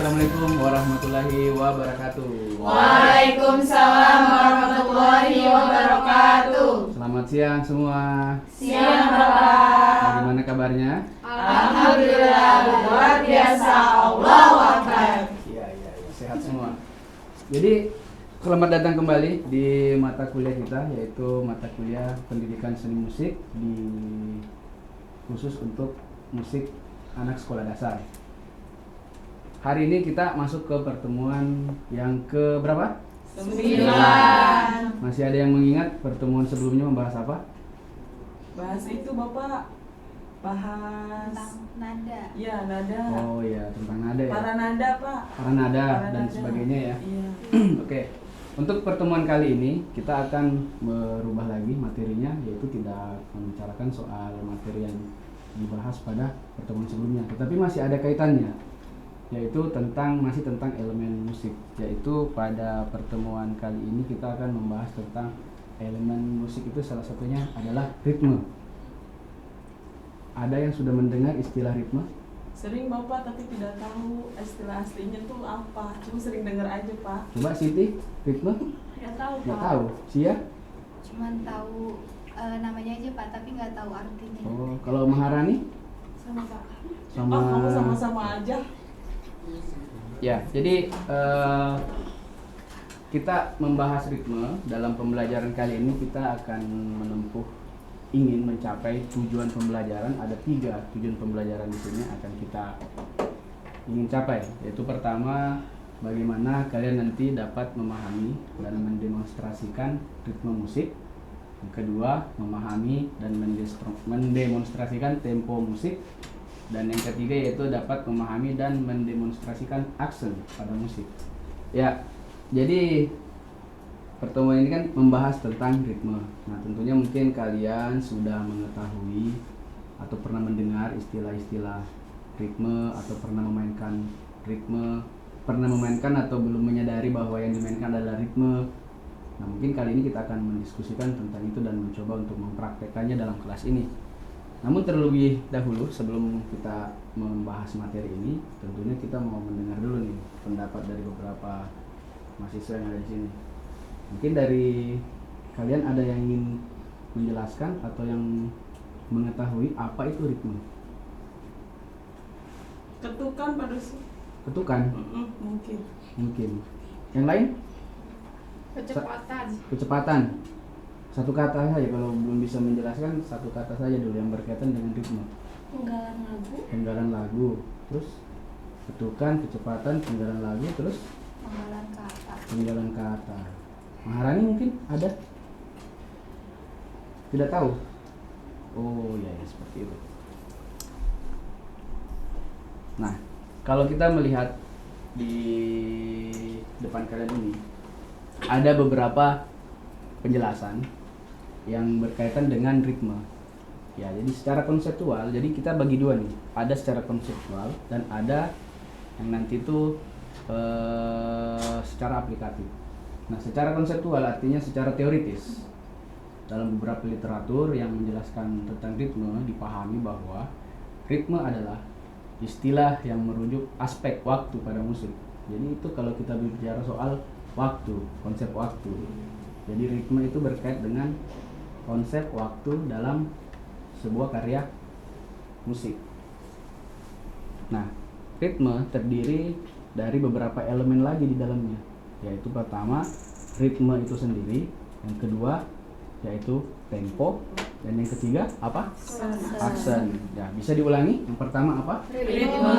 Assalamualaikum warahmatullahi wabarakatuh. Waalaikumsalam warahmatullahi wabarakatuh. Selamat siang semua. Siang Bapak. Bagaimana kabarnya? Alhamdulillah luar biasa. Allahu Akbar. Iya, sehat semua. Jadi selamat datang kembali di mata kuliah kita, yaitu mata kuliah Pendidikan Seni Musik khusus untuk musik anak sekolah dasar. Hari ini kita masuk ke pertemuan yang ke berapa? 9. Masih ada yang mengingat pertemuan sebelumnya membahas apa? Bahas itu Bapak, bahas tentang nada. ya nada. Oh iya, tentang nada ya. Para nada Pak. Para nada Para dan nada. sebagainya ya. Iya. Oke. Untuk pertemuan kali ini kita akan merubah lagi materinya, yaitu tidak membicarakan soal materi yang dibahas pada pertemuan sebelumnya, tetapi masih ada kaitannya, yaitu masih tentang elemen musik. Yaitu pada pertemuan kali ini kita akan membahas tentang elemen musik, itu salah satunya adalah ritme. Ada yang sudah mendengar istilah ritme? Sering Bapak tapi tidak tahu istilah aslinya tuh apa. Cuma sering dengar aja Pak. Coba Siti, ritme? Nggak tahu Nggak tahu. Sia? Cuman tahu namanya aja Pak, tapi nggak tahu artinya. Oh, kalau Maharani? Sama Pak. Sama. Oh, kamu sama-sama aja. Ya, jadi kita membahas ritme. Dalam pembelajaran kali ini kita akan ingin mencapai tujuan pembelajaran. Ada 3 tujuan pembelajaran di sini akan kita ingin capai. Yaitu pertama, bagaimana kalian nanti dapat memahami dan mendemonstrasikan ritme musik. Yang kedua, memahami dan mendemonstrasikan tempo musik. Dan yang ketiga yaitu dapat memahami dan mendemonstrasikan aksen pada musik. Ya, jadi pertemuan ini kan membahas tentang ritme. Nah, tentunya mungkin kalian sudah mengetahui atau pernah mendengar istilah-istilah ritme, atau pernah memainkan ritme, pernah memainkan atau belum menyadari bahwa yang dimainkan adalah ritme. Nah, mungkin kali ini kita akan mendiskusikan tentang itu dan mencoba untuk mempraktekannya dalam kelas ini. Namun terlebih dahulu, sebelum kita membahas materi ini, tentunya kita mau mendengar dulu nih pendapat dari beberapa mahasiswa yang ada di sini. Mungkin dari kalian ada yang ingin menjelaskan atau yang mengetahui apa itu ritme? Ketukan pada Ketukan? mungkin. Mungkin. Yang lain? Kecepatan. Kecepatan. Satu kata saja, kalau belum bisa menjelaskan, satu kata saja dulu yang berkaitan dengan ritme. Penggalan lagu, Penggalan lagu, terus ketukan, kecepatan, penggalan lagu, terus penggalan kata. penggalan kata. Maharani mungkin ada? Tidak tahu? Oh ya, seperti itu. Nah, kalau kita melihat di depan kalian ini, ada beberapa penjelasan yang berkaitan dengan ritme. Ya, jadi secara konseptual, jadi kita bagi dua nih. Ada secara konseptual dan ada yang nanti itu secara aplikatif. Nah, secara konseptual artinya secara teoritis. Dalam beberapa literatur yang menjelaskan tentang ritme, dipahami bahwa ritme adalah istilah yang merujuk aspek waktu pada musik. Jadi itu kalau kita berbicara soal waktu, konsep waktu. Jadi ritme itu berkait dengan konsep waktu dalam sebuah karya musik. Nah, ritme terdiri dari beberapa elemen lagi di dalamnya, yaitu pertama ritme itu sendiri, yang kedua yaitu tempo, dan yang ketiga apa? Aksen. Ya, bisa diulangi. Yang pertama apa? Ritme,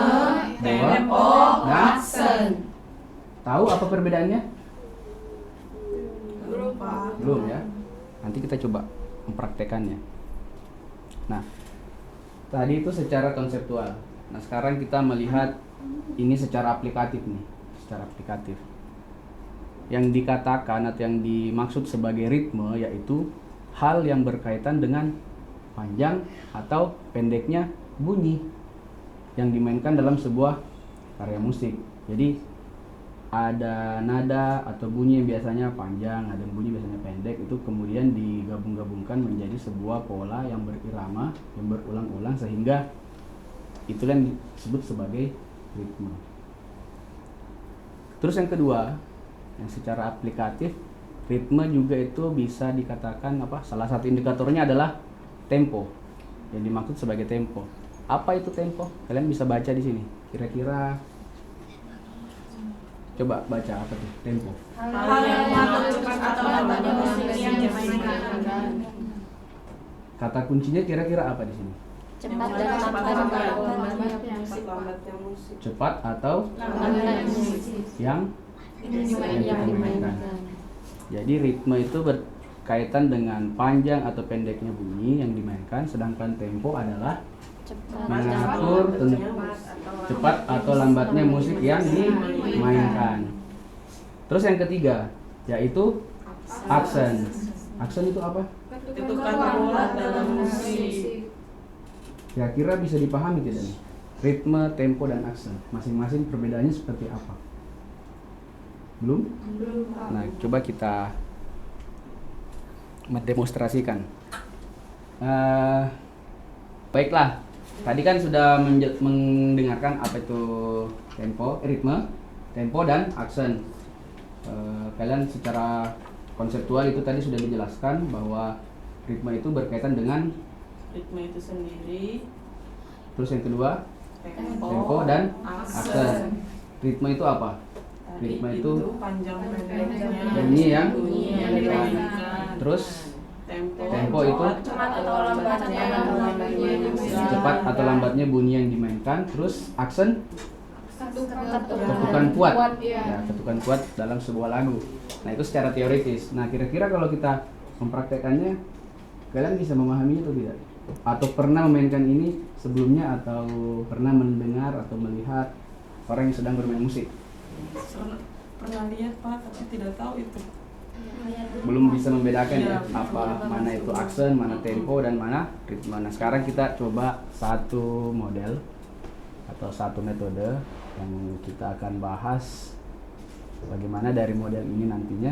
tempo, dan aksen. Tahu apa perbedaannya? Belum Pak. Belum ya. Nanti kita coba mempraktekannya. Nah, tadi itu secara konseptual. Nah, sekarang kita melihat ini secara aplikatif nih, secara aplikatif. Yang dikatakan atau yang dimaksud sebagai ritme yaitu hal yang berkaitan dengan panjang atau pendeknya bunyi yang dimainkan dalam sebuah karya musik. Jadi ada nada atau bunyi yang biasanya panjang, ada yang bunyi biasanya pendek, itu kemudian digabung-gabungkan menjadi sebuah pola yang berirama, yang berulang-ulang, sehingga itulah yang disebut sebagai ritme. Terus yang kedua, yang secara aplikatif, ritme juga itu bisa dikatakan apa? Salah satu indikatornya adalah tempo. Yang dimaksud sebagai tempo. Apa itu tempo? Kalian bisa baca di sini. Kira-kira coba baca apa tuh tempo? Hal yang cepat atau lambatnya musik yang dimainkan. Kata kuncinya kira-kira apa di sini? Cepat dan Lambatnya musik. Cepat atau yang dimainkan. Jadi ritme itu berkaitan dengan panjang atau pendeknya bunyi yang dimainkan, sedangkan tempo adalah mengatur cepat atau lambatnya musik yang dimainkan. Terus yang ketiga yaitu aksen. Aksen itu apa? Ketukan bola dalam musik. Kira-kira bisa dipahami tidak nih? Ritme, tempo, dan aksen masing-masing perbedaannya seperti apa? Belum? Nah, coba kita mendemonstrasikan. Baiklah, tadi kan sudah mendengarkan apa itu tempo, ritme, tempo, dan aksen. Kalian secara konseptual itu tadi sudah dijelaskan bahwa ritme itu berkaitan dengan Ritme itu sendiri, terus yang kedua tempo dan aksen. Ritme itu apa? Ritme itu panjang pendeknya bunyi yang dimainkan. terus Tempo itu Cepat atau lambatnya cepat atau lambatnya bunyi yang dimainkan. Terus aksen ketukan kuat. Ya, ketukan kuat dalam sebuah lagu. Nah, itu secara teoritis. Nah, kira-kira kalau kita mempraktekannya, kalian bisa memahaminya atau tidak? Atau pernah memainkan ini sebelumnya, atau pernah mendengar atau melihat orang yang sedang bermain musik? Pernah lihat Pak, tapi tidak tahu itu. Belum bisa membedakan ya, apa mana itu aksen, mana tempo, dan mana ritme. Nah, sekarang kita coba satu model atau satu metode yang kita akan bahas bagaimana dari model ini nantinya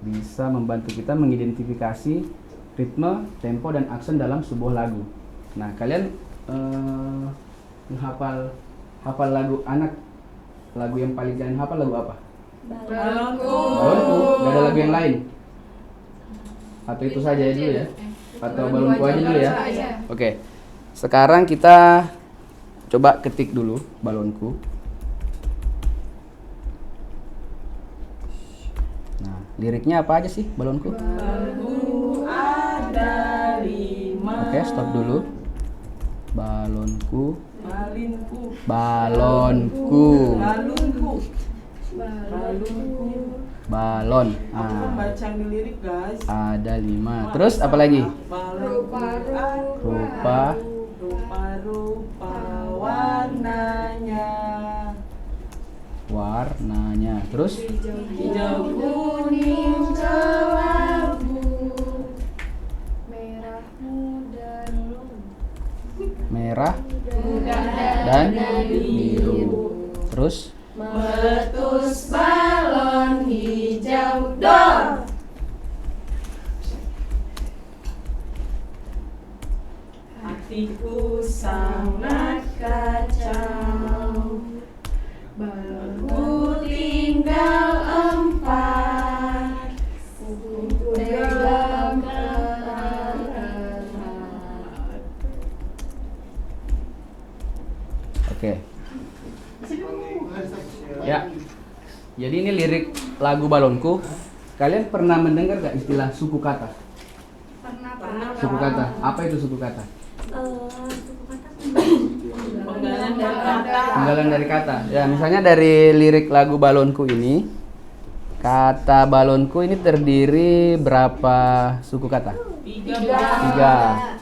bisa membantu kita mengidentifikasi ritme, tempo, dan aksen dalam sebuah lagu. Nah, kalian hafal lagu anak, lagu yang paling kalian hafal lagu apa? Balonku. Balonku, gak ada lagu yang lain? Atau itu saja dulu ya? Atau balonku aja dulu ya? Oke, sekarang kita coba ketik dulu balonku. Nah, liriknya apa aja sih balonku? Balonku ada 5. Oke, stop dulu. Balonku, Balinku. balonku, Balunku. Balunku. balon. Aku kan baca di lirik guys. Ada 5. Terus apa lagi? Balonku. Rupa, Rupa-rupa warnanya. warnanya. Terus Hijau, kuning, kelabu. merah dan biru. Terus Meletus balon hijau dor. Hatiku sangat kacau. Balonku tinggal 4. Ku pegang erat. oke. Ya. Jadi ini lirik lagu Balonku. Kalian pernah mendengar gak istilah suku kata? Pernah. Suku kata. Apa itu suku kata? Penggalan berkata. Penggalan dari kata. Ya, misalnya dari lirik lagu Balonku ini, kata balonku ini terdiri berapa suku kata? 3.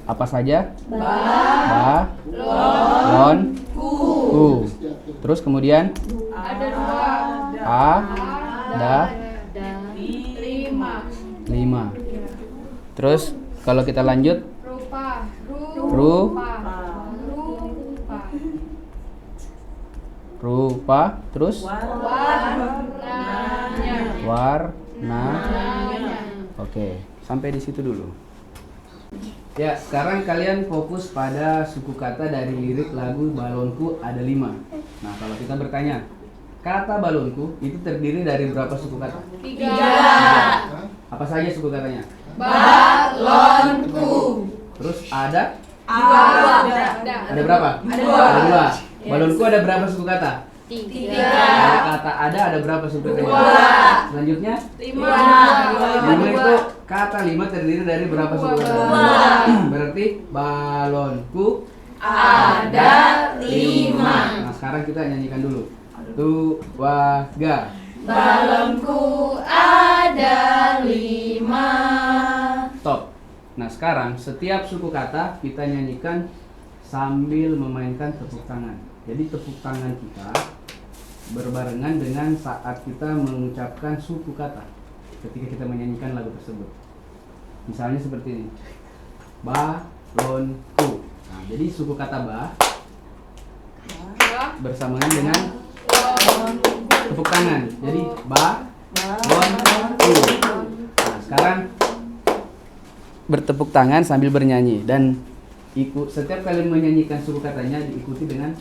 Apa saja? Ba, lon, ku. Terus kemudian Ada 2. a, da, 5. 5. Terus kalau kita lanjut Rupa. rupa, terus Warnanya. warna. Oke, sampai di situ dulu. Ya, sekarang kalian fokus pada suku kata dari lirik lagu Balonku ada 5. Nah, kalau kita bertanya, kata balonku itu terdiri dari berapa suku kata? 3. Apa saja suku katanya? Balonku. Terus ada? Ada Berapa? Ada Ada 2. dua. Balonku ada berapa suku kata? 3. Kalau kata ada berapa suku katanya? 2. Selanjutnya? 5. 5 itu kata 5 terdiri dari berapa suku kata? 2. Berarti balonku Ada 5. Nah, sekarang kita nyanyikan dulu. 1, 2, 3. Balonku ada 5. Stop. Nah, sekarang setiap suku kata kita nyanyikan sambil memainkan tepuk tangan. Jadi tepuk tangan kita berbarengan dengan saat kita mengucapkan suku kata ketika kita menyanyikan lagu tersebut. Misalnya seperti ini. Balonku. Nah, jadi suku kata ba bersamaan dengan tepuk tangan. Jadi balonku. Nah, sekarang bertepuk tangan sambil bernyanyi dan setiap kali menyanyikan suku katanya diikuti dengan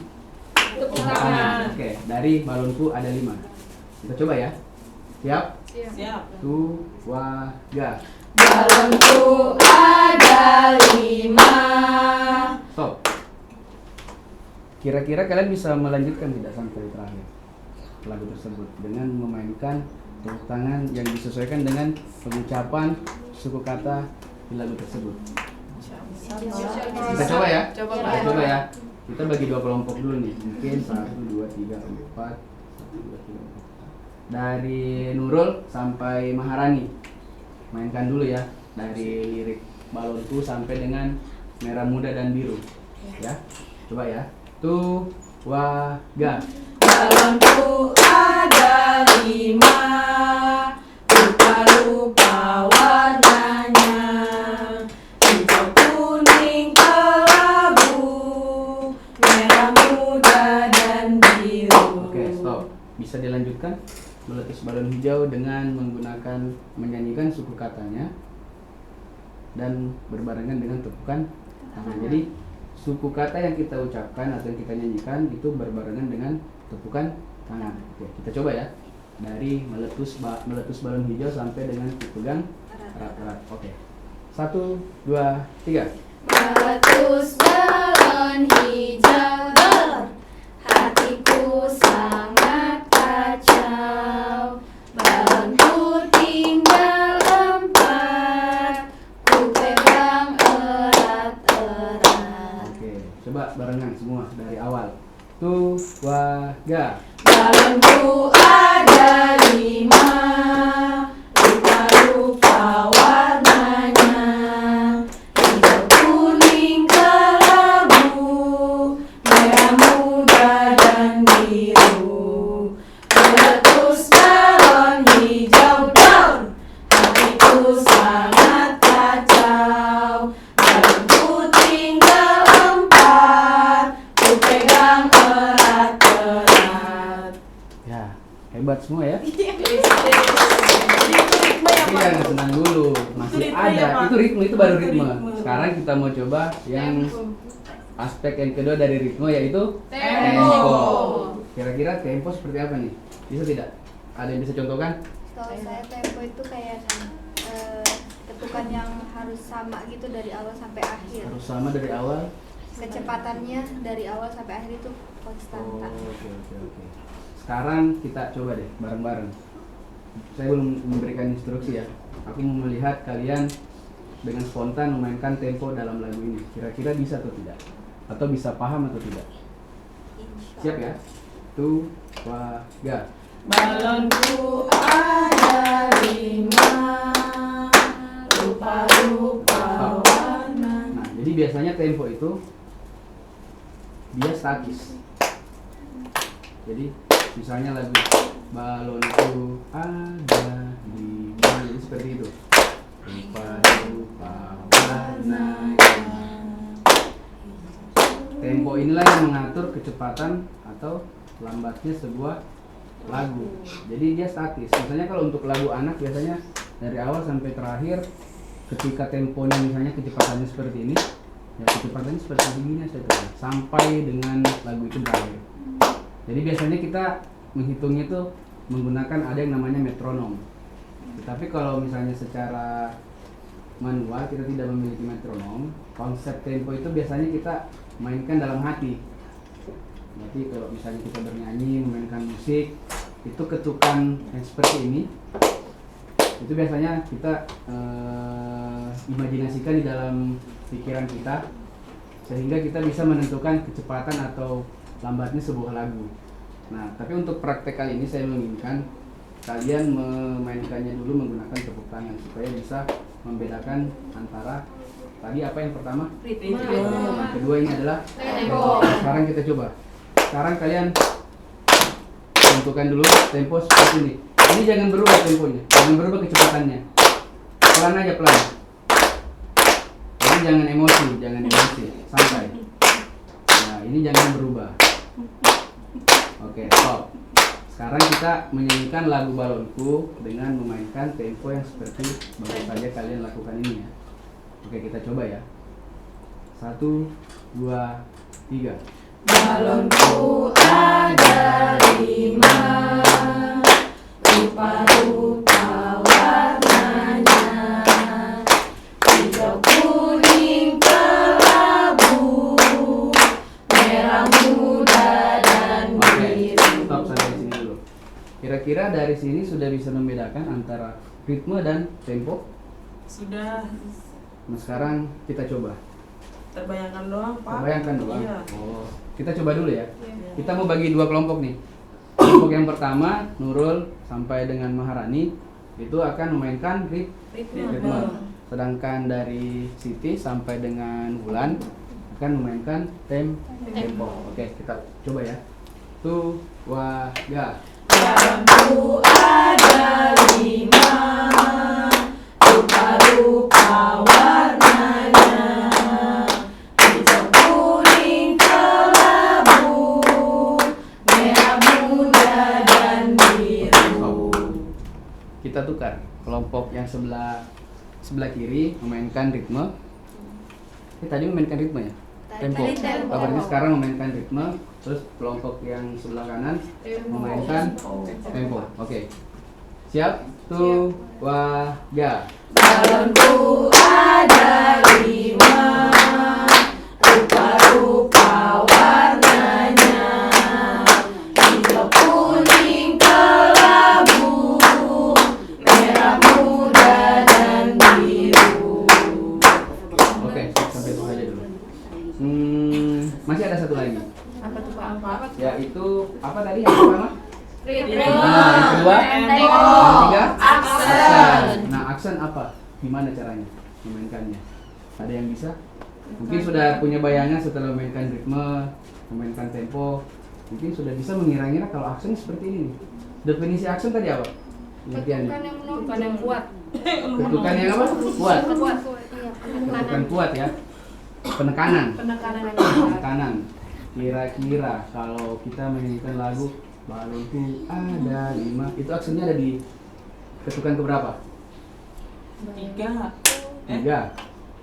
Tepuk tepuk tangan. Oke, dari balonku ada 5. Kita coba ya. Siap? Siap. 2, 3. Balonku ada 5. Stop. Kira-kira kalian bisa melanjutkan tidak sampai terakhir lagu tersebut dengan memainkan tepuk tangan yang disesuaikan dengan pengucapan suku kata di lagu tersebut. Kita coba ya. Kita coba ya. Kita bagi 2 kelompok dulu nih. Mungkin 1, 2, 3, 4. 1, 2, 3, 4. Dari Nurul sampai Maharani. Mainkan dulu ya. Dari lirik balonku sampai dengan merah muda dan biru. Ya. Coba ya. 2, 3. Balonku ada 5. Rupa-rupa warnanya, hijau, kuning, kelabu, merah muda dan biru. Oke, stop. Bisa dilanjutkan meletus balon hijau dengan menyanyikan suku katanya dan berbarengan dengan tepukan tangan. Jadi suku kata yang kita ucapkan atau yang kita nyanyikan itu berbarengan dengan tepukan tangan. Oke, kita coba ya. Dari meletus balon hijau sampai dengan dipegang erat-erat. Oke. 1, 2, 3. Meletus balon hijau, hatiku sangat kacau. Balonku tinggal 4, ku pegang erat-erat. Oke, coba barengan semua dari awal. 2, 3. Balonku ada 5, rupa-rupa warnanya, hijau, kuning, kelabu, merah muda dan biru. Meletus balon hijau daun, hatiku sangat kacau. Balonku tinggal 4, ku pegang erat-erat. Ya, hebat semua ya. Jadi ritme ya, Tapi Pak. jangan senang dulu, masih Itu ritme ada. ya, Pak? Itu ritme, itu baru Itu ritme. ritme. Sekarang kita mau coba yang aspek yang kedua dari ritme yaitu Tempo. Kira-kira tempo seperti apa nih? Bisa tidak? Ada yang bisa contohkan? Setahu saya tempo itu kayak ketukan yang harus sama gitu dari awal sampai akhir. Harus sama dari awal. Kecepatannya dari awal sampai akhir itu konstan. Oh, oke. Sekarang kita coba deh bareng-bareng. Saya belum memberikan instruksi ya. Aku mau melihat kalian dengan spontan memainkan tempo dalam lagu ini. Kira-kira bisa atau tidak? Atau bisa paham atau tidak? Siap ya? 2, 3. Balonku ada 5, rupa-rupa warna. Nah, jadi biasanya tempo itu dia statis. Jadi misalnya lagu balonku ada 5, jadi seperti itu. Rupa-rupa warnanya. Tempo inilah yang mengatur kecepatan atau lambatnya sebuah lagu. Jadi dia statis. Misalnya kalau untuk lagu anak biasanya dari awal sampai terakhir ketika temponya misalnya kecepatannya seperti ini, ya kecepatannya seperti ini saja sampai dengan lagu itu berakhir. Jadi biasanya kita menghitungnya itu menggunakan ada yang namanya metronom. Tetapi kalau misalnya secara manual kita tidak memiliki metronom, konsep tempo itu biasanya kita mainkan dalam hati. Berarti kalau misalnya kita bernyanyi, memainkan musik, itu ketukan yang seperti ini, itu biasanya kita imajinasikan di dalam pikiran kita, sehingga kita bisa menentukan kecepatan atau lambatnya sebuah lagu. Nah, tapi untuk praktek kali ini saya menginginkan kalian memainkannya dulu menggunakan tepuk tangan supaya bisa membedakan antara tadi apa yang pertama? Ritme. Yang kedua ini adalah Tempo. Sekarang kita coba. Sekarang kalian tentukan dulu tempo seperti ini. Ini jangan berubah temponya, jangan berubah kecepatannya. Pelan aja pelan. Jadi jangan emosi, santai. Nah, ini jangan berubah. Oke, stop. Sekarang kita menyanyikan lagu Balonku dengan memainkan tempo yang seperti baru saja kalian lakukan ini ya. Oke, kita coba ya. 1, 2, 3. Balonku ada 5, rupa-rupa warnanya, hijau, kuning, kelabu, merah muda dan Oke, biru. stop sampai sini dulu. Kira-kira dari sini sudah bisa membedakan antara ritme dan tempo? Sudah Nah, sekarang kita coba. terbayangkan doang, Pak. Bayangkan doang. Iya. Oh, kita coba dulu ya. Iya. Kita mau bagi 2 kelompok nih. Kelompok yang pertama, Nurul sampai dengan Maharani itu akan memainkan ritme. Sedangkan dari Siti sampai dengan Wulan akan memainkan tempo. Oke, kita coba ya. 2, 3. Balonku ada 5, rupa-rupa warnanya, hijau, kuning, kelabu, merah muda dan biru. Kita tukar. Kelompok yang sebelah kiri memainkan ritme. Tadi memainkan ritme ya? Tempo. Tadi tempo. Berarti sekarang memainkan ritme. Terus kelompok yang sebelah kanan memainkan tempo. Oke. Siap? 2, 3. Balonku ada 5, rupa-rupa warnanya, hijau, kuning, kelabu, merah muda dan biru. Oke, sampai itu saja dulu. Masih ada satu lagi. Apa tuh Pak? Yaitu apa tadi yang pertama? Ritme. Nah, yang kedua? Tempo. Yang ketiga? Aksen. Nah, aksen apa? Gimana caranya memainkannya? Ada yang bisa? Mungkin sudah punya bayangan setelah memainkan ritme, memainkan tempo. Mungkin sudah bisa mengira-ngira kalau aksen seperti ini. Definisi aksen tadi apa? Pengertiannya? Bukan yang kuat. Ketukan yang apa? Kuat. Kuat. Ketukan kuat ya. Penekanan. Penekanan. Kira-kira kalau kita menyanyikan lagu Balonku ada 5, itu aksennya ada di ketukan keberapa? 3. 3.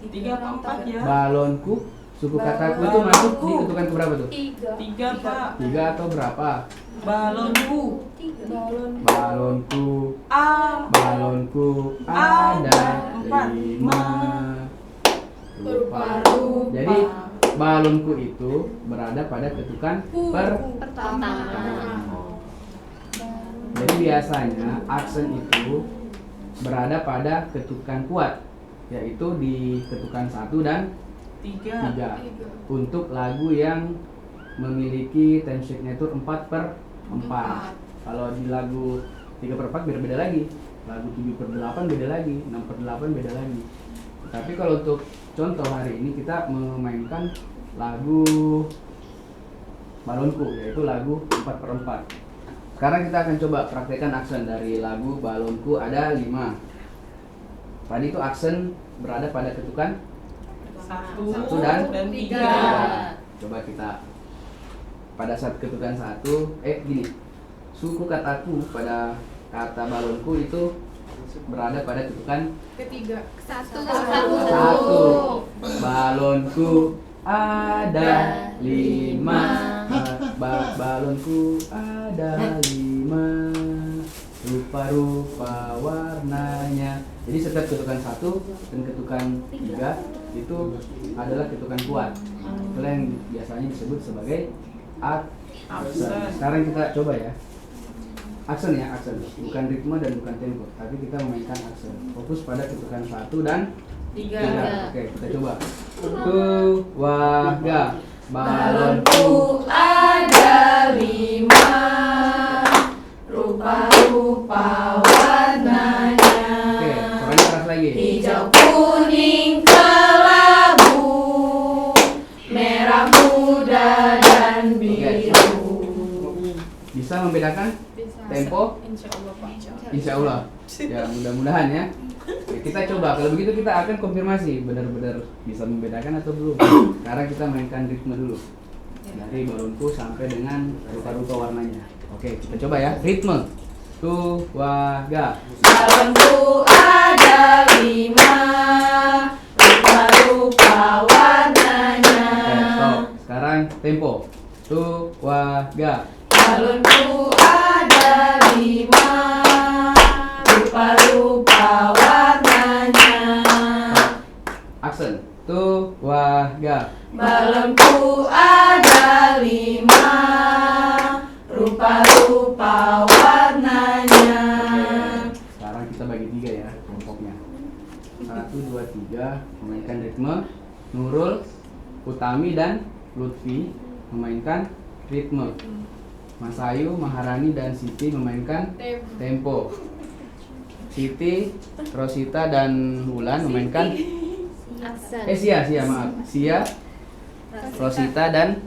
3 apa 4 ya? Balonku, suku kataku itu masuk di ketukan keberapa tuh? 3, Pak. 3 atau berapa? Balonku Balonku A ada 4. 5. Rupa-rupa. Jadi balonku itu berada pada ketukan Pertama. Jadi biasanya aksen itu berada pada ketukan kuat, yaitu di ketukan 1 dan 3. 3. Untuk lagu yang memiliki time signature 4/4. Kalau di lagu 3/4 beda lagi. Lagu 7/8 beda lagi, 6/8 beda lagi. Tapi kalau untuk contoh hari ini kita memainkan lagu Balonku, yaitu lagu 4/4. Sekarang kita akan coba praktekkan aksen dari lagu Balonku ada 5. Tadi itu aksen berada pada ketukan 1 dan 3. 3. Coba kita pada saat ketukan 1, gini. Suku kataku pada kata balonku itu berada pada ketukan Satu. 1. Balonku ada 5. Balonku ada 5, rupa-rupa warnanya. Jadi setiap ketukan 1 dan ketukan 3 itu adalah ketukan kuat. Itulah yang biasanya disebut sebagai aksen. Sekarang kita coba ya. Aksen ya, aksen. Bukan ritme dan bukan tempo, tapi kita memainkan aksen. Fokus pada ketukan 1 dan 3. Oke, kita coba. Tu, wa, ga. Balonku ada 5, rupa-rupa warnanya. Oke, suaranya keras lagi. Hijau, kuning, kelabu, merah muda dan biru. Bisa membedakan tempo? Insya Allah Pak. Insya Allah. Ya, mudah-mudahan ya. Oke, kita coba. Kalau begitu kita akan konfirmasi benar-benar bisa membedakan atau belum. Sekarang kita mainkan ritme dulu. Dari balonku sampai dengan rupa-rupa warnanya. Oke, kita coba ya. Ritme. Tu, wa, ga. Balonku ada 5, rupa-rupa warnanya. Oke, stop. Sekarang tempo. Tu, wa, ga. Balonku ada 5, rupa-rupa warnanya. Aksen. Tu, wa, ga. Balonku ada 5, rupa-rupa warnanya. Oke, sekarang kita bagi 3 ya kelompoknya. 1, 2, 3 memainkan ritme. Nurul, Utami dan Lutfi memainkan ritme. Mas Ayu, Maharani dan Siti memainkan tempo. Siti, Rosita dan Wulan memainkan Aksen. Sia maaf. Sia, Rosita dan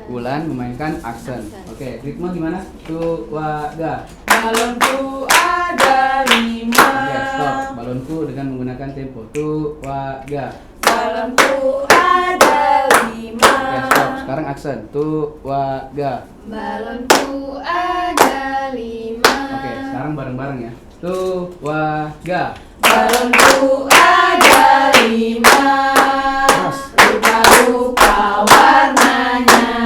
Wulan memainkan aksen. Oke, ritme gimana? Tu, wa, ga. Balonku ada 5, Oke, stop. Balonku dengan menggunakan tempo. Tu, wa, ga. balonku ada 5. Oke, stop. Sekarang aksen. Tu, wa, ga. Balonku ada 5. Oke, sekarang bareng-bareng ya. Tu, wa, ga. Balonku ada 5, Terus. rupa-rupa warnanya.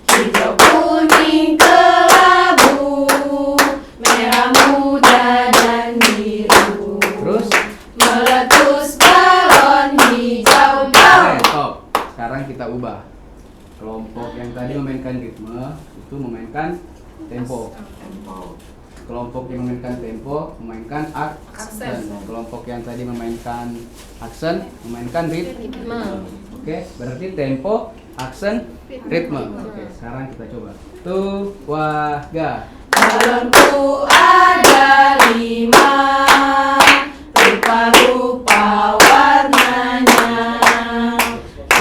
Hijau, kuning, kelabu, merah muda dan biru. Terus. Meletus balon hijau daun. Oke, stop. Sekarang kita ubah. Kelompok yang tadi memainkan ritme itu memainkan tempo. Kelompok yang memainkan tempo memainkan aksen. Kelompok yang tadi memainkan aksen memainkan ritme. Oke, berarti tempo, aksen, ritme. Oke, sekarang kita coba. Tu, wa, ga. Balonku ada 5, rupa-rupa warnanya.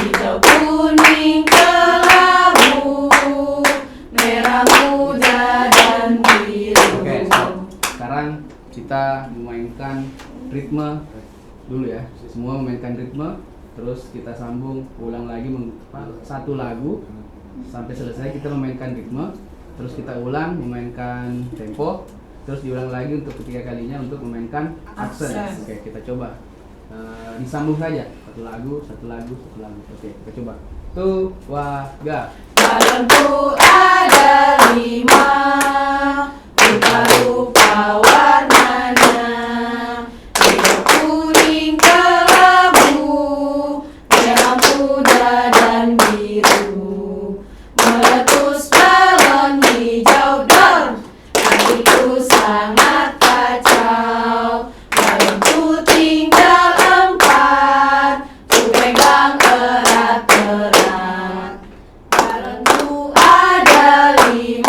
Hijau, kuning, kelabu, merah muda dan biru. Oke, stop. Sekarang kita memainkan ritme dulu ya. Semua memainkan ritme, terus kita sambung ulang lagi satu lagu sampai selesai kita memainkan ritme, terus kita ulang memainkan tempo, terus diulang lagi untuk ketiga kalinya untuk memainkan aksen. Oke, kita coba. Disambung saja satu lagu. Oke, kita coba. Tu, wa, ga. Balonku ada 5, rupa-rupa warnanya. Hijau, kuning, kelabu, merah muda dan biru. Meletus balon hijau daun, hatiku sangat kacau. Balonku tinggal 4, ku pegang erat-erat. Balonku ada 5,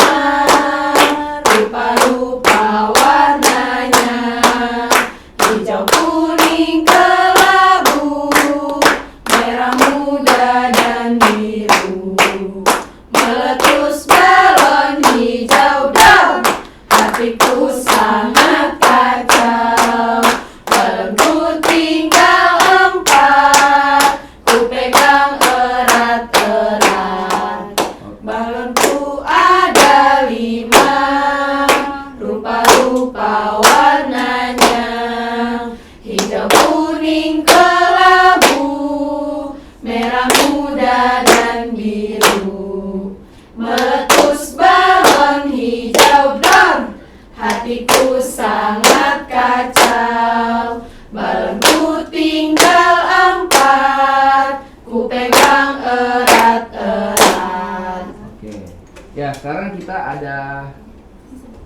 sekarang kita ada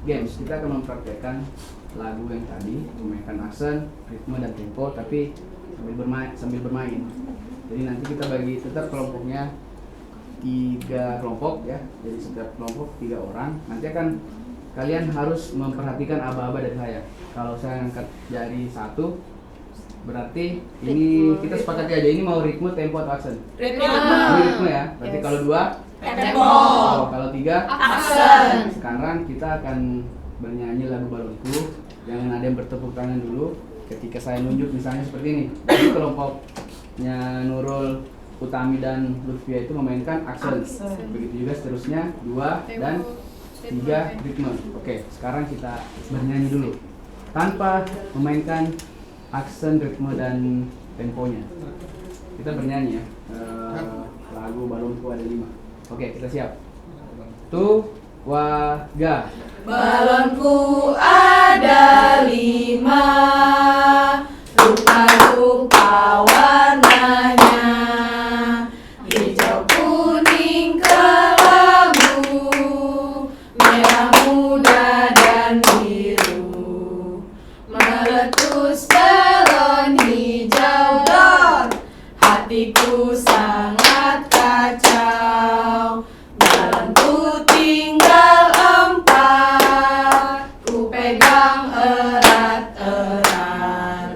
games. Kita akan mempraktekkan lagu yang tadi, memainkan aksen, ritme dan tempo, tapi sambil bermain. Jadi nanti kita bagi tetap kelompoknya 3 kelompok ya. Jadi setiap kelompok 3 orang. Nanti akan kalian harus memperhatikan aba-aba dari saya. Kalau saya angkat jari 1, berarti ini kita sepakati aja ini mau ritme, tempo atau aksen. Ritme. Ini ritme ya. Berarti kalau 2 Tempo. kalau 3 Aksen. sekarang kita akan bernyanyi lagu Balonku. Jangan ada yang bertepuk tangan dulu ketika saya nunjuk, misalnya seperti ini. Jadi kelompoknya Nurul, Utami dan Lutfia itu memainkan aksen. Begitu juga seterusnya 2 dan 3 ritme. Oke, sekarang kita bernyanyi dulu tanpa memainkan aksen, ritme dan temponya. Kita bernyanyi ya. Lagu Balonku ada 5. Oke, kita siap. Tu, wa, ga. Balonku ada 5, rupa-rupa warnanya, hijau, kuning, kelabu, merah muda dan biru. Meletus balon hijau dor, hatiku sangat kacau. Balonku tinggal 4, ku pegang erat-erat.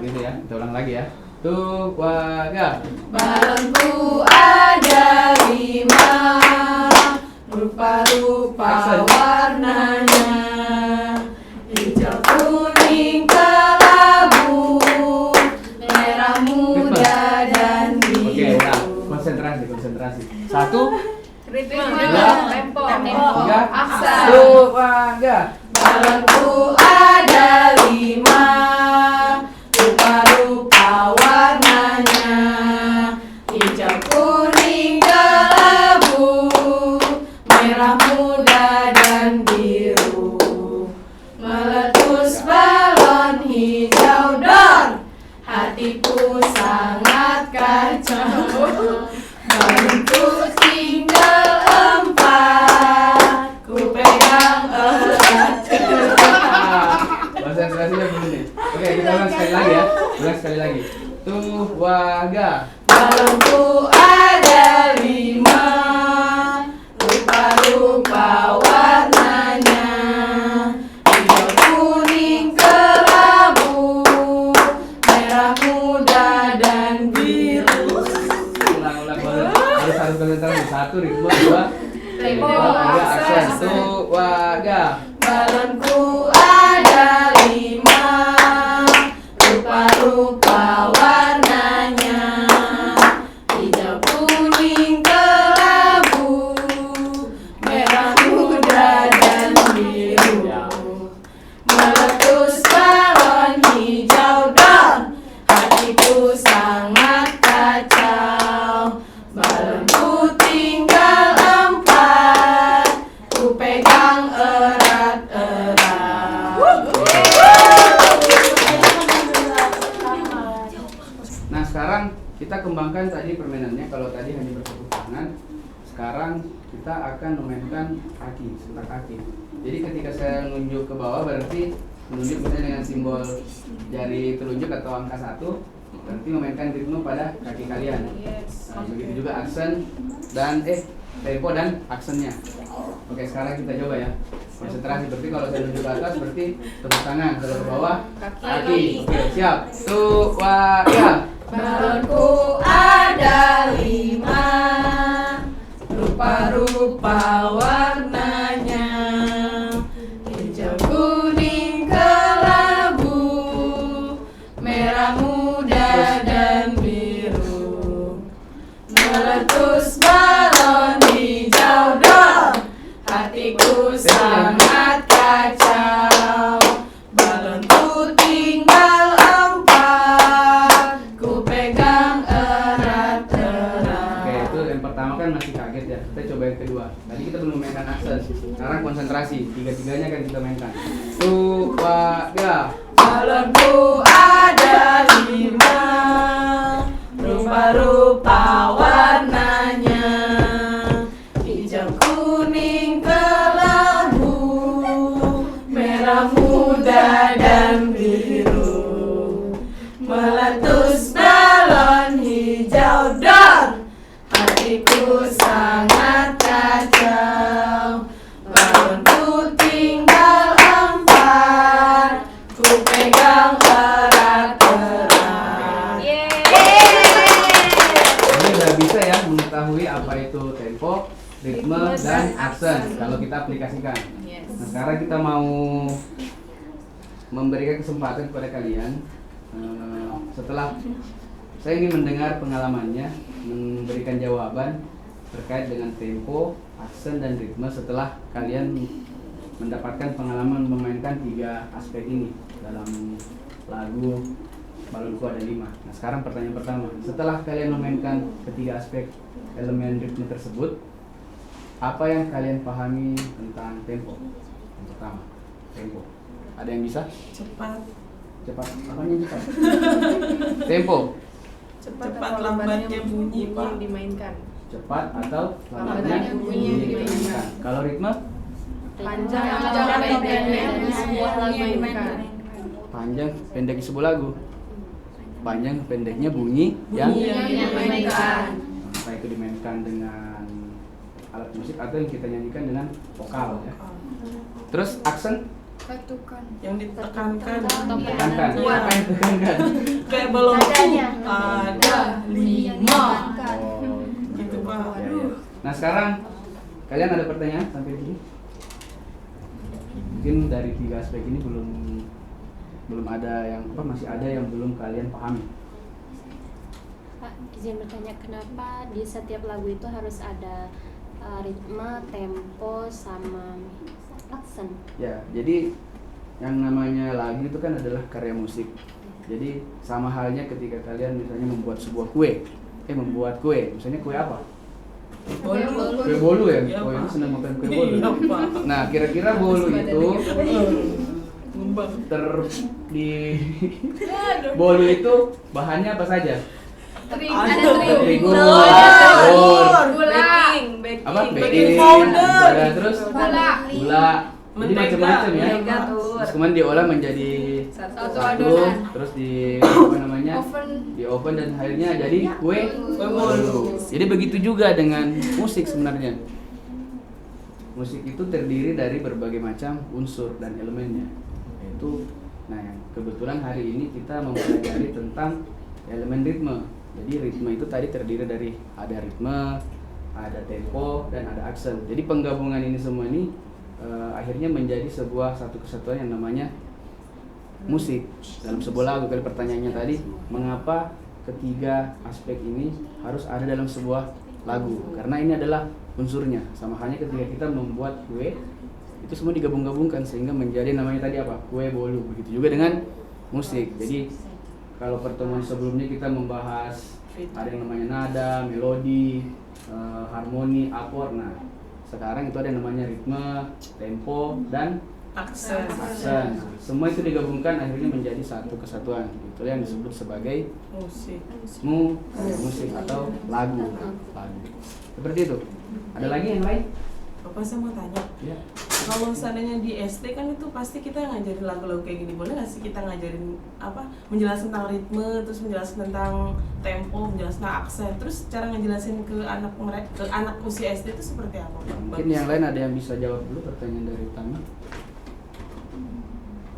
Gitu ya. Kita ulang lagi ya. Tu, wa, ga. Balonku ada 5, rupa-rupa Aksen. warnanya, hijau, kuning, kelabu, merah muda dan Oke, biru. ulang. Konsentrasi. 1, Ritme, Dua. tempo, 3, Aksen. tu, wa, ga. Balonku ada 5, rupa-rupa warnanya, hijau, kuning, kelabu, merah muda dan biru. Meletus balon hijau dor, hatiku sangat kacau. Balonku tinggal 4, ku pegang erat. Konsentrasinya belum nih. Oke, kita ulang sekali lagi ya. Ulang sekali lagi. Tu, wa, ga. Balonku ada 5, rupa-rupa warnanya, hijau, kuning, kelabu, merah muda dan biru. Ulang harus konsentrasi. 1 ritme, 2 Tempo, 3 aksen. aksen. Tu, wa, ga. Balonku ada 5, rupa-rupa warnanya, hijau, kuning, kelabu, merah muda dan biru. Meletus balon hijau dor, hatiku sangat kacau. Balonku tinggal 4, ku pegang erat-erat. Nah, sekarang kita kembangkan tadi permainannya. Kalau tadi hanya bertepuk tangan, sekarang kita akan memainkan kaki, sebentar kaki. Jadi ketika saya menunjuk ke bawah, berarti menunjuk misalnya dengan simbol jari telunjuk atau angka 1, berarti memainkan ritme pada kaki kalian. Nah, begitu juga aksen dan tempo dan aksennya. Oke, sekarang kita coba ya. Konsentrasi. Berarti kalau saya tunjuk ke atas berarti tepuk tangan, kalau ke bawah kaki. Oke, siap. Tu, wa, ga. Balonku ada 5, rupa-rupa warnanya, hijau, kuning, kelabu, merah muda dan biru. Meletus balon hijau dor, hatiku sangat kacau. Balonku tinggal 4, ku pegang erat-erat. Oke, itu yang pertama kan masih kaget ya. Kita coba yang kedua. Tadi kita belum mainkan aksen. Sekarang konsentrasi. Tiga-tiganya akan kita mainkan. Tu, wa, ga. Balonku ada 5, rupa-rupa warnanya, hijau, kuning, kelabu, aksen kalau kita aplikasikan. Yes. Nah, sekarang kita mau memberikan kesempatan kepada kalian setelah saya ingin mendengar pengalamannya, memberikan jawaban terkait dengan tempo, aksen, dan ritme setelah kalian mendapatkan pengalaman memainkan 3 aspek ini dalam lagu Balonku Ada 5. Nah, sekarang pertanyaan pertama, setelah kalian memainkan ketiga aspek elemen ritme tersebut, apa yang kalian pahami tentang tempo? Yang pertama, tempo. Ada yang bisa? Cepat. Cepat. Apanya cepat? Tempo. Cepat lambatnya bunyi, Pak. yang dimainkan. Cepat atau lambatnya Lambatnya bunyi yang dimainkan. Kalau ritme? Panjang Panjang atau atau pendeknya pendeknya sebuah lagu yang dimainkan. Panjang pendek sebuah lagu. Panjang pendeknya bunyi yang Bunyi yang dimainkan. entah itu dimainkan dengan alat musik atau yang kita nyanyikan dengan vokal ya. Terus aksen Ketukan. Yang ditekankan. ditekankan. Iya. Apa yang ditekankan? Kayak balonku Nadanya. ada Yang 5. ditekankan. Oh, Gitu, Pak. ya, ya. Nah, sekarang kalian ada pertanyaan sampai sini? Mungkin dari 3 aspek ini belum ada yang masih ada yang belum kalian pahami. Pak, izin bertanya, kenapa di setiap lagu itu harus ada ritme, tempo, sama aksen? Ya, jadi yang namanya lagu itu kan adalah karya musik. Jadi sama halnya ketika kalian misalnya membuat sebuah kue. Membuat kue, misalnya kue apa? Bolu. Kue bolu ya? Iya, Oh, ini Pak. senang makan kue bolu. Iya, Pak. Nah, kira-kira bolu itu Ngembang. di bolu itu bahannya apa saja? Terigu, telur, Baking. apa? Baking powder. Terus Gula. Jadi macam-macam ya. Mentega, telur. Terus kemudian diolah menjadi Satu satu, adonan. terus di apa namanya? Oven. Di oven dan akhirnya jadi kue bolu. Jadi begitu juga dengan musik sebenarnya. Musik itu terdiri dari berbagai macam unsur dan elemennya. Yaitu, nah yang kebetulan hari ini kita mempelajari tentang elemen ritme. Jadi ritme itu tadi terdiri dari ada ritme, ada tempo, dan ada aksen. Jadi penggabungan ini semua ini akhirnya menjadi sebuah satu kesatuan yang namanya musik dalam sebuah lagu. Kali pertanyaannya tadi, mengapa ketiga aspek ini harus ada dalam sebuah lagu? Karena ini adalah unsurnya. Sama halnya ketika kita membuat kue, itu semua digabung-gabungkan sehingga menjadi namanya tadi apa? Kue bolu. Begitu juga dengan musik. Jadi kalau pertemuan sebelumnya kita membahas ada yang namanya nada, melodi, harmoni, akor. Nah, sekarang itu ada yang namanya ritme, tempo, dan Aksen. aksen. Nah, semua itu digabungkan akhirnya menjadi satu kesatuan. Itulah yang disebut sebagai Musik. musik atau lagu. Seperti itu. Ada lagi yang lain? Bapak, saya mau tanya. Ya. Kalau seandainya di SD kan itu pasti kita ngajarin lagu-lagu kayak gini. Boleh nggak sih kita ngajarin menjelaskan tentang ritme, terus menjelaskan tentang tempo, menjelaskan tentang aksen, terus cara ngejelasin ke anak usia SD itu seperti apa, Pak? Mungkin yang lain ada yang bisa jawab dulu pertanyaan dari Utama.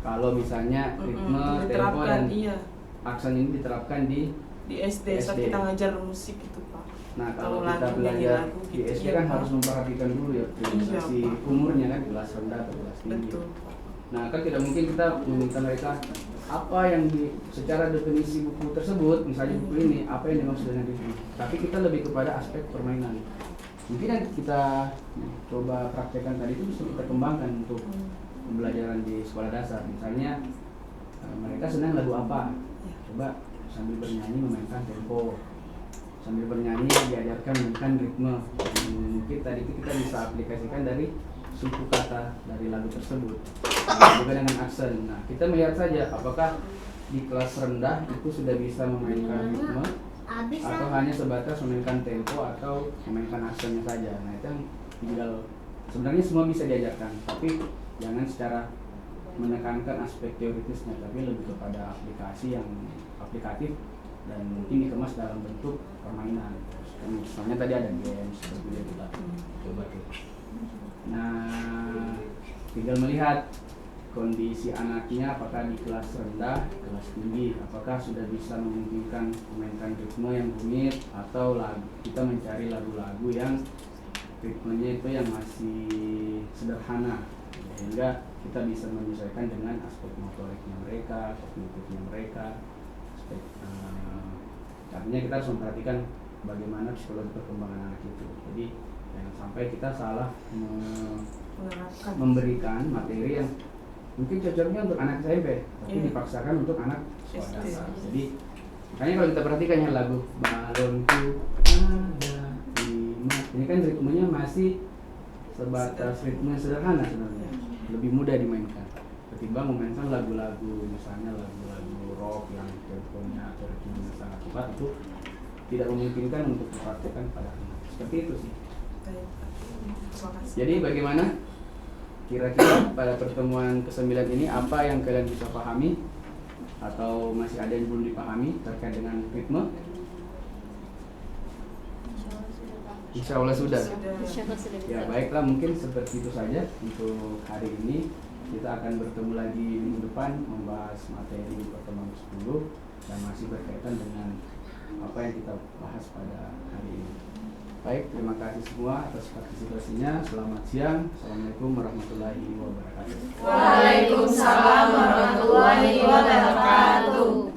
Kalau misalnya ritme, tempo, diterapkan, dan iya, aksen ini diterapkan di di SD saat SD. kita ngajar musik itu, Pak. Nah, kalau Kalau kita lagu, belajar nyanyi lagu di gitu, SD iya, kan Pak. harus memperhatikan dulu ya priorisasi Iya, Pak. umurnya kan, kelas rendah atau kelas tinggi. Betul, Pak. Nah, kan tidak mungkin kita meminta mereka apa yang secara definisi buku tersebut, misalnya buku ini, apa yang dimaksud dengan itu. Tapi kita lebih kepada aspek permainan. Mungkin yang kita coba praktekkan tadi itu bisa kita kembangkan untuk pembelajaran di sekolah dasar. Misalnya mereka senang lagu apa? Coba sambil bernyanyi memainkan tempo. Sambil bernyanyi diajarkan memainkan ritme. Mungkin tadi itu kita bisa aplikasikan dari suku kata dari lagu tersebut. Juga dengan aksen. Nah, kita melihat saja apakah di kelas rendah itu sudah bisa memainkan ritme atau hanya sebatas memainkan tempo atau memainkan aksennya saja. Nah, itu yang tinggal sebenarnya semua bisa diajarkan, tapi jangan secara menekankan aspek teoritisnya, tapi lebih kepada aplikasi yang aplikatif dan mungkin dikemas dalam bentuk permainan. Misalnya tadi ada games seperti itu kita coba tuh. Nah, tinggal melihat kondisi anaknya apakah di kelas rendah, kelas tinggi, apakah sudah bisa memungkinkan memainkan ritme yang rumit atau kita mencari lagu-lagu yang ritmenya itu yang masih sederhana, sehingga kita bisa menyesuaikan dengan aspek motoriknya mereka, kognitifnya mereka, aspek artinya kita harus memperhatikan bagaimana psikologi perkembangan anak itu. Jadi jangan sampai kita salah memberikan materi yang mungkin cocoknya untuk anak SMP, tapi dipaksakan untuk anak sekolah dasar. Jadi makanya kalau kita perhatikan ya lagu balonku ada di mata, ini kan ritmenya masih sebatas ritme sederhana sebenarnya, lebih mudah dimainkan ketimbang memainkan lagu-lagu misalnya lagu-lagu rock yang temponya atau ritmenya sangat cepat, itu tidak memungkinkan untuk dipraktekkan pada anak. Seperti itu sih. Jadi bagaimana kira-kira pada pertemuan ke-9 ini apa yang kalian bisa pahami atau masih ada yang belum dipahami terkait dengan ritme? Insya Allah sudah. Insya Allah sudah bisa. Ya baiklah, mungkin seperti itu saja untuk hari ini. Kita akan bertemu lagi minggu depan membahas materi pertemuan ke-10 dan masih berkaitan dengan apa yang kita bahas pada hari ini. Baik, terima kasih semua atas partisipasinya. Selamat siang. Assalamualaikum warahmatullahi wabarakatuh. Waalaikumsalam warahmatullahi wabarakatuh.